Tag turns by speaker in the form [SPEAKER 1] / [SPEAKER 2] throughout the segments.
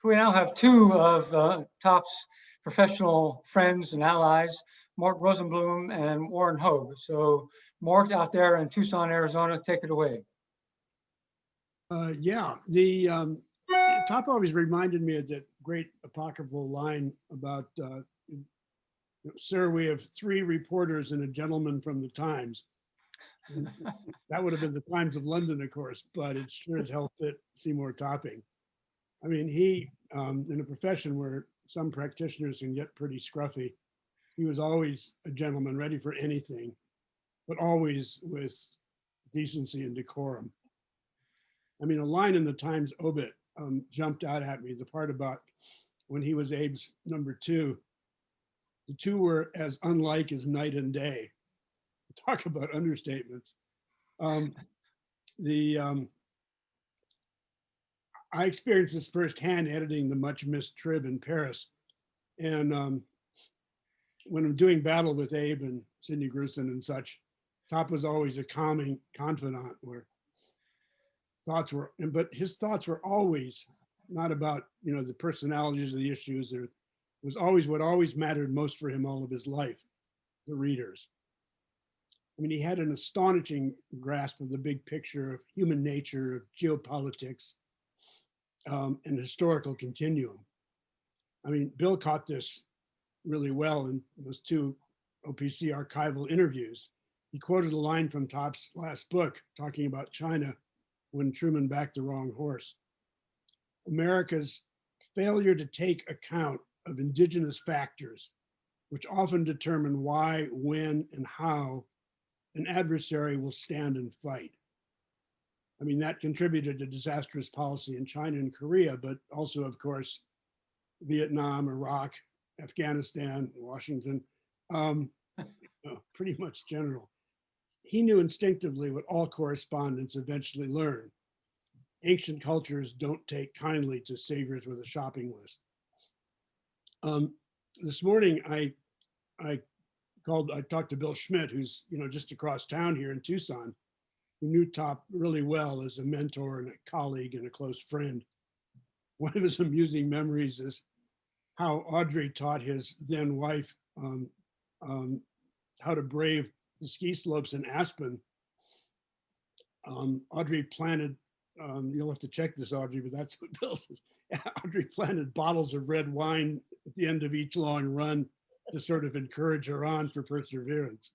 [SPEAKER 1] So we now have two of Top's professional friends and allies, Mort Rosenblum and Warren Hoge. So Mort out there in Tucson, Arizona, take it away.
[SPEAKER 2] Yeah, the Top always reminded me of that great apocryphal line about, sir, we have three reporters and a gentleman from the Times. And that would have been the Times of London, of course, but it sure as hell fit Seymour Topping. I mean, he, in a profession where some practitioners can get pretty scruffy, he was always a gentleman, ready for anything, but always with decency and decorum. I mean, a line in the Times obit jumped out at me, the part about when he was Abe's number two. The two were as unlike as night and day. Talk about understatements. I experienced this firsthand editing the much missed Trib in Paris. And when I'm doing battle with Abe and Sidney Gruson and such, Top was always a calming confidant where thoughts were, but his thoughts were always not about, the personalities of the issues. It was always what always mattered most for him all of his life, the readers. I mean, he had an astonishing grasp of the big picture of human nature, of geopolitics, and historical continuum. I mean, Bill caught this really well in those two OPC archival interviews. He quoted a line from Top's last book talking about China when Truman backed the wrong horse. America's failure to take account of indigenous factors, which often determine why, when, and how an adversary will stand and fight. I mean, that contributed to disastrous policy in China and Korea, but also, of course, Vietnam, Iraq, Afghanistan, Washington, pretty much general. He knew instinctively what all correspondents eventually learn. Ancient cultures don't take kindly to saviors with a shopping list. This morning, I talked to Bill Schmidt, who's just across town here in Tucson, who knew Top really well as a mentor and a colleague and a close friend. One of his amusing memories is how Audrey taught his then wife how to brave the ski slopes in Aspen. Audrey planted, you'll have to check this, Audrey, but that's what Bill says. Audrey planted bottles of red wine at the end of each long run to sort of encourage her on for perseverance.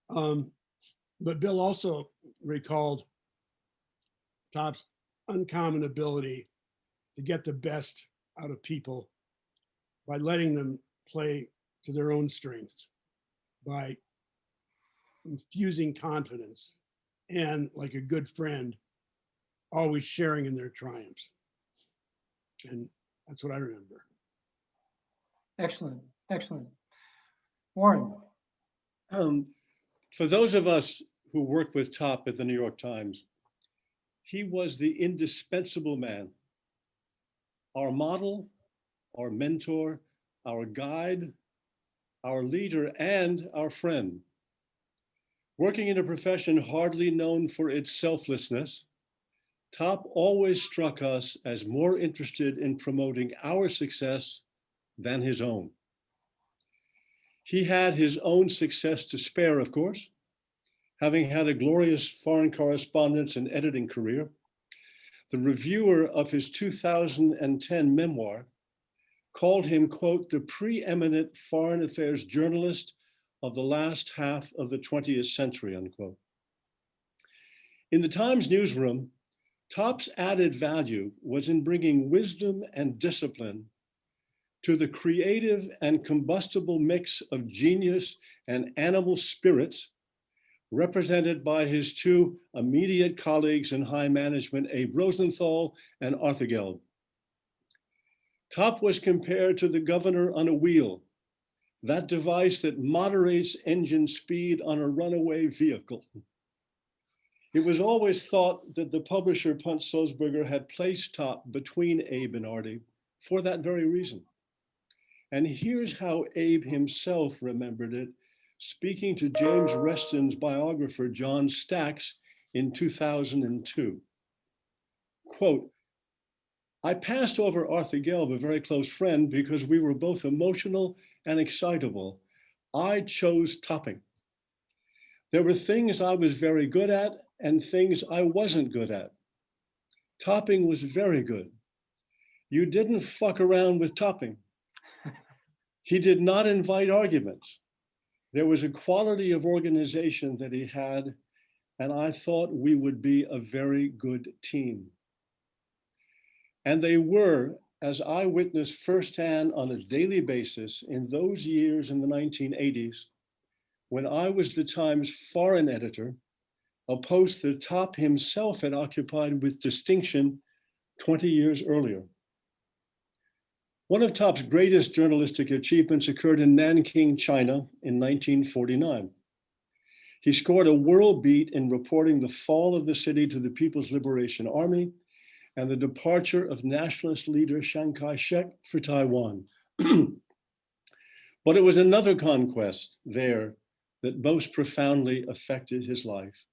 [SPEAKER 2] But Bill also recalled Top's uncommon ability to get the best out of people by letting them play to their own strengths, by infusing confidence, and like a good friend, always sharing in their triumphs. And that's what I remember.
[SPEAKER 1] Excellent, excellent. Warren.
[SPEAKER 3] For those of us who worked with Top at the New York Times, he was the indispensable man, our model, our mentor, our guide, our leader, and our friend. Working in a profession hardly known for its selflessness, Top always struck us as more interested in promoting our success than his own. He had his own success to spare, of course, having had a glorious foreign correspondence and editing career. The reviewer of his 2010 memoir called him, quote, the preeminent foreign affairs journalist of the last half of the 20th century, unquote. In the Times newsroom, Top's added value was in bringing wisdom and discipline to the creative and combustible mix of genius and animal spirits represented by his two immediate colleagues in high management, Abe Rosenthal and Arthur Gelb. Top was compared to the governor on a wheel, that device that moderates engine speed on a runaway vehicle. It was always thought that the publisher, Punt Sulzberger, had placed Top between Abe and Artie for that very reason. And here's how Abe himself remembered it, speaking to James Reston's biographer, John Stacks, in 2002. Quote, I passed over Arthur Gelb, a very close friend, because we were both emotional and excitable. I chose Topping. There were things I was very good at and things I wasn't good at. Topping was very good. You didn't fuck around with Topping. He did not invite arguments. There was a quality of organization that he had, and I thought we would be a very good team. And they were, as I witnessed firsthand on a daily basis in those years in the 1980s, when I was the Times foreign editor, a post that Top himself had occupied with distinction 20 years earlier. One of Top's greatest journalistic achievements occurred in Nanking, China in 1949. He scored a world beat in reporting the fall of the city to the People's Liberation Army and the departure of nationalist leader Chiang Kai-shek for Taiwan. But it was another conquest there that most profoundly affected his life.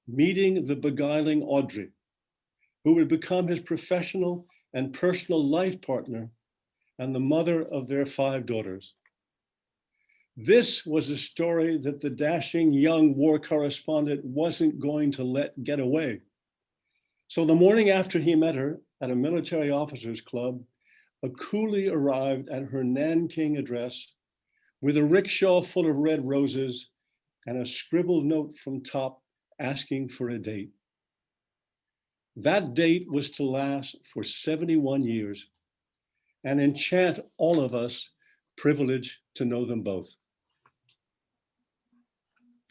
[SPEAKER 3] Meeting the beguiling Audrey, who would become his professional and personal life partner and the mother of their 5 daughters. This was a story that the dashing young war correspondent wasn't going to let get away. So the morning after he met her at a military officers club, a coolie arrived at her Nanking address with a rickshaw full of red roses and a scribbled note from Top asking for a date. That date was to last for 71 years and enchant all of us privileged to know them both.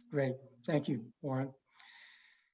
[SPEAKER 1] Great. Thank you, Warren.